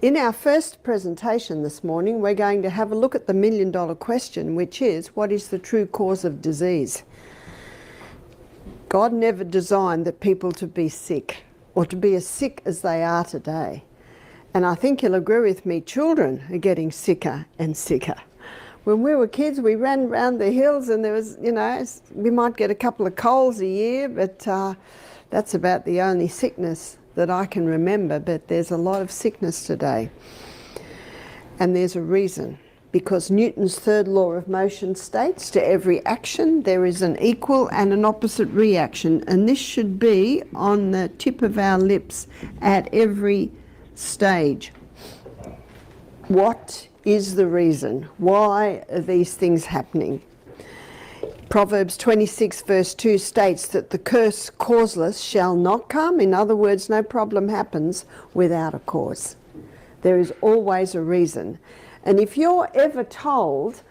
In our first presentation this morning, we're going to have a look at the million-dollar question, which is, what is the true cause of disease? God never designed that people to be sick, or to be as sick as they are today. And I think you'll agree with me, children are getting sicker and sicker. When we were kids, we ran around the hills and there was, we might get a couple of colds a year, but that's about the only sickness that I can remember. But there's a lot of sickness today. And there's a reason. Because Newton's third law of motion states, to every action there is an equal and an opposite reaction. And this should be on the tip of our lips at every stage. What is the reason? Why are these things happening? Proverbs 26 verse 2 states that the curse causeless shall not come. In other words, no problem happens without a cause. There is always a reason. And if you're ever told,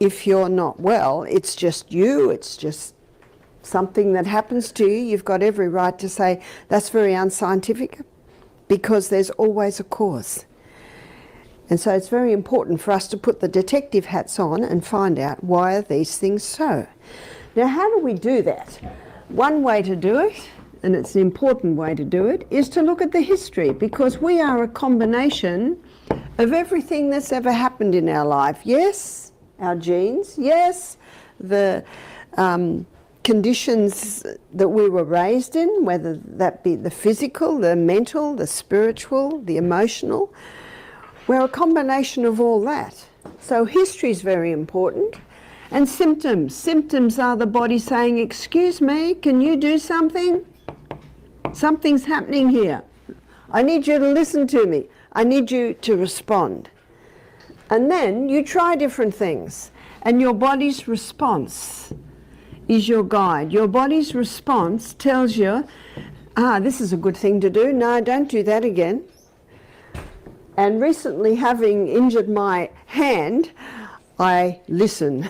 if you're not well, it's just you, it's just something that happens to you, you've got every right to say, that's very unscientific, because there's always a cause. And so it's very important for us to put the detective hats on and find out, why are these things so? Now, how do we do that? One way to do it, and it's an important way to do it, is to look at the history, because we are a combination of everything that's ever happened in our life. Yes, our genes. Yes, the conditions that we were raised in, whether that be the physical, the mental, the spiritual, the emotional. We're a combination of all that. So history is very important. And symptoms. Symptoms are the body saying, excuse me, can you do something? Something's happening here. I need you to listen to me. I need you to respond. And then you try different things. And your body's response is your guide. Your body's response tells you, this is a good thing to do. No, don't do that again. And recently, having injured my hand, I listen.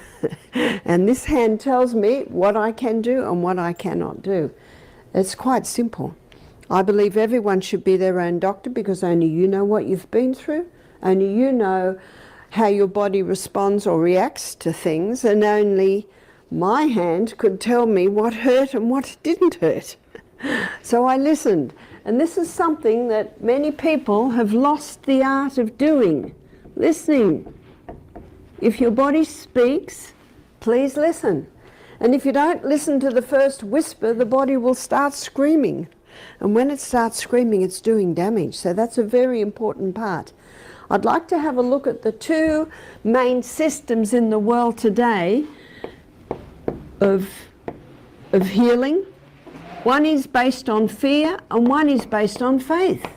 And this hand tells me what I can do and what I cannot do. It's quite simple. I believe everyone should be their own doctor, because only you know what you've been through. Only you know how your body responds or reacts to things. And only my hand could tell me what hurt and what didn't hurt. So I listened. And this is something that many people have lost the art of doing, listening. If your body speaks, please listen. And if you don't listen to the first whisper, the body will start screaming. And when it starts screaming, it's doing damage. So that's a very important part. I'd like to have a look at the two main systems in the world today of healing. One is based on fear and one is based on faith.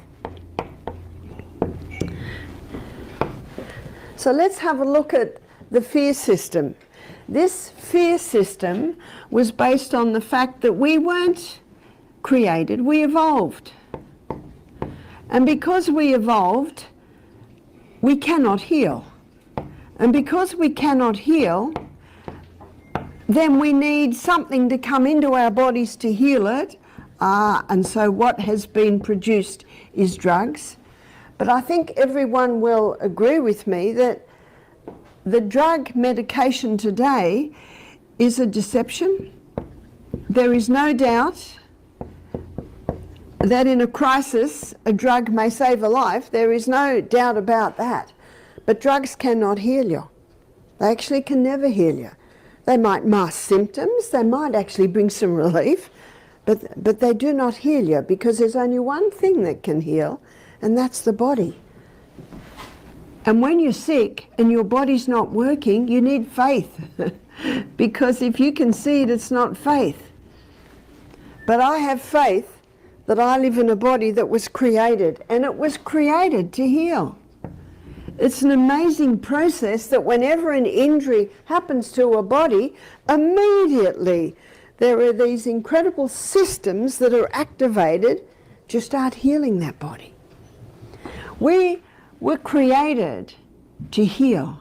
So let's have a look at the fear system. This fear system was based on the fact that we weren't created, we evolved. And because we evolved, we cannot heal. And because we cannot heal, then we need something to come into our bodies to heal it. And so what has been produced is drugs. But I think everyone will agree with me that the drug medication today is a deception. There is no doubt that in a crisis, a drug may save a life. There is no doubt about that. But drugs cannot heal you. They actually can never heal you. They might mask symptoms, they might actually bring some relief, but they do not heal you, because there's only one thing that can heal, and that's the body. And when you're sick and your body's not working, you need faith. Because if you can see it, it's not faith. But I have faith that I live in a body that was created, and it was created to heal. It's an amazing process that whenever an injury happens to a body, immediately there are these incredible systems that are activated to start healing that body. We were created to heal.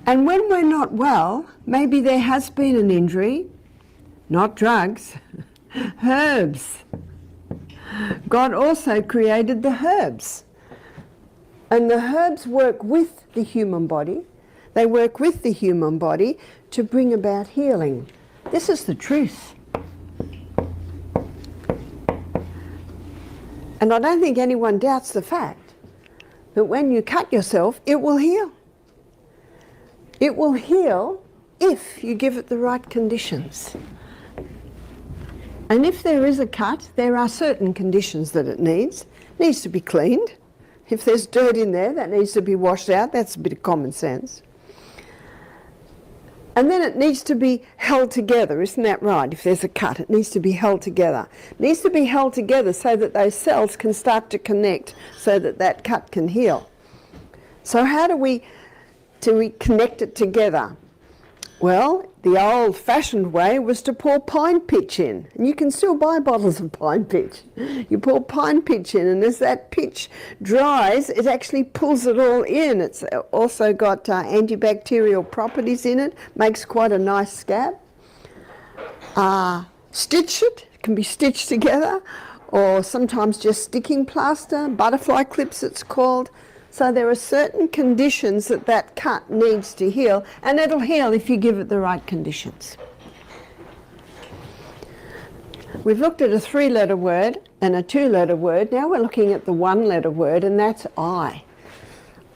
And when we're not well, maybe there has been an injury, not drugs, herbs. God also created the herbs. And the herbs work with the human body. They work with the human body to bring about healing. This is the truth. And I don't think anyone doubts the fact that when you cut yourself, it will heal. It will heal if you give it the right conditions. And if there is a cut, there are certain conditions that it needs. It needs to be cleaned. If there's dirt in there, that needs to be washed out. That's a bit of common sense. And then it needs to be held together, isn't that right? If there's a cut, it needs to be held together. It needs to be held together so that those cells can start to connect so that that cut can heal. So how do we connect it together? Well, the old-fashioned way was to pour pine pitch in. And you can still buy bottles of pine pitch. You pour pine pitch in, and as that pitch dries, it actually pulls it all in. It's also got antibacterial properties in it, makes quite a nice scab. Stitch it can be stitched together, or sometimes just sticking plaster, butterfly clips it's called. So there are certain conditions that that cut needs to heal, and it'll heal if you give it the right conditions. We've looked at a 3-letter word and a 2-letter word. Now we're looking at the 1-letter word, and that's I.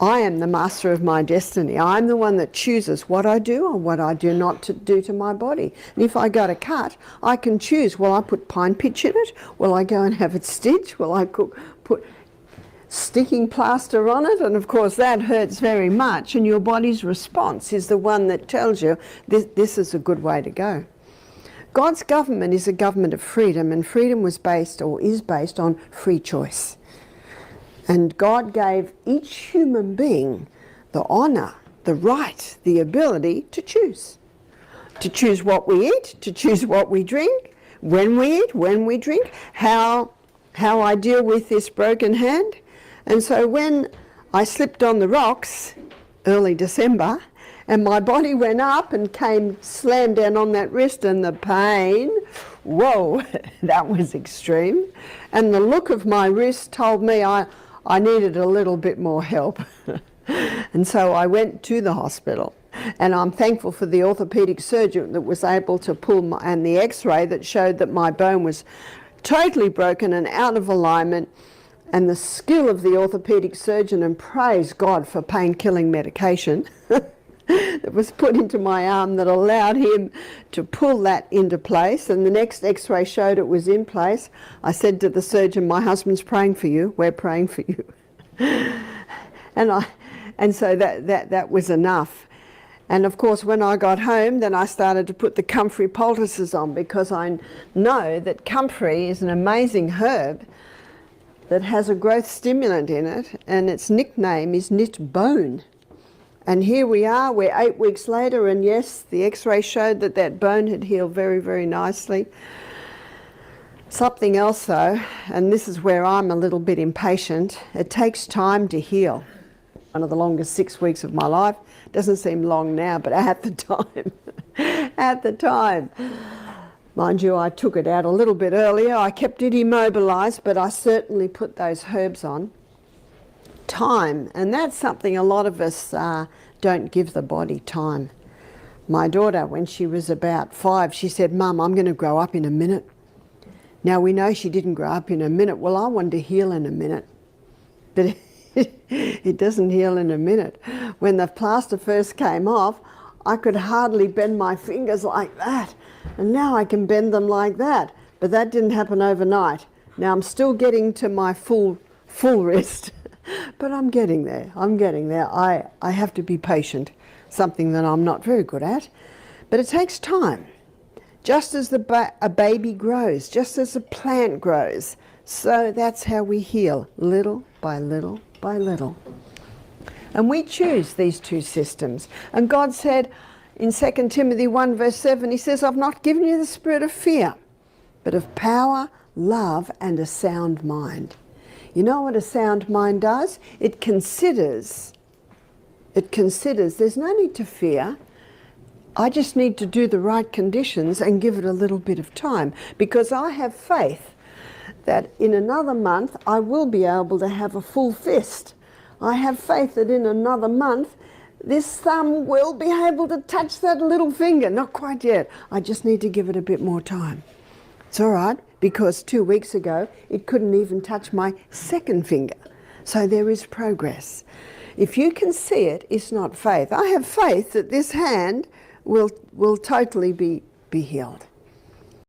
I am the master of my destiny. I'm the one that chooses what I do and what I do not to do to my body. And if I got a cut, I can choose, will I put pine pitch in it? Will I go and have it stitched? Will I put sticking plaster on it? And of course that hurts very much, and your body's response is the one that tells you this is a good way to go. God's government is a government of freedom, and freedom was based, or is based, on free choice. And God gave each human being the honour, the right, the ability to choose. To choose what we eat, to choose what we drink, when we eat, when we drink, how I deal with this broken hand. And so when I slipped on the rocks early December and my body went up and came slammed down on that wrist, and the pain, whoa, that was extreme. And the look of my wrist told me I needed a little bit more help. And so I went to the hospital, and I'm thankful for the orthopaedic surgeon that was able to pull and the x-ray that showed that my bone was totally broken and out of alignment. And the skill of the orthopaedic surgeon, and praise God for pain-killing medication that was put into my arm that allowed him to pull that into place. And the next x-ray showed it was in place. I said to the surgeon, my husband's praying for you, we're praying for you. and so that was enough. And of course when I got home, then I started to put the comfrey poultices on, because I know that comfrey is an amazing herb that has a growth stimulant in it, and its nickname is knit bone. And here we are, we're 8 weeks later, and yes, the x-ray showed that that bone had healed very, very nicely. Something else though, and this is where I'm a little bit impatient, it takes time to heal. One of the longest 6 weeks of my life. Doesn't seem long now, but at the time, mind you, I took it out a little bit earlier. I kept it immobilised, but I certainly put those herbs on. Time, and that's something a lot of us don't give the body time. My daughter, when she was about 5, she said, Mum, I'm going to grow up in a minute. Now we know she didn't grow up in a minute. Well, I wanted to heal in a minute, but it doesn't heal in a minute. When the plaster first came off, I could hardly bend my fingers like that. And now I can bend them like that. But that didn't happen overnight. Now I'm still getting to my full wrist. But I'm getting there. I have to be patient, something that I'm not very good at. But it takes time. Just as a baby grows, just as a plant grows, so that's how we heal, little by little by little. And we choose these two systems. And God said in 2 Timothy 1 verse 7, he says, I've not given you the spirit of fear, but of power, love, and a sound mind. You know what a sound mind does? It considers, there's no need to fear. I just need to do the right conditions and give it a little bit of time, because I have faith that in another month I will be able to have a full fist I have faith that in another month, this thumb will be able to touch that little finger. Not quite yet. I just need to give it a bit more time. It's all right, because 2 weeks ago, it couldn't even touch my second finger. So there is progress. If you can see it, it's not faith. I have faith that this hand will totally be healed.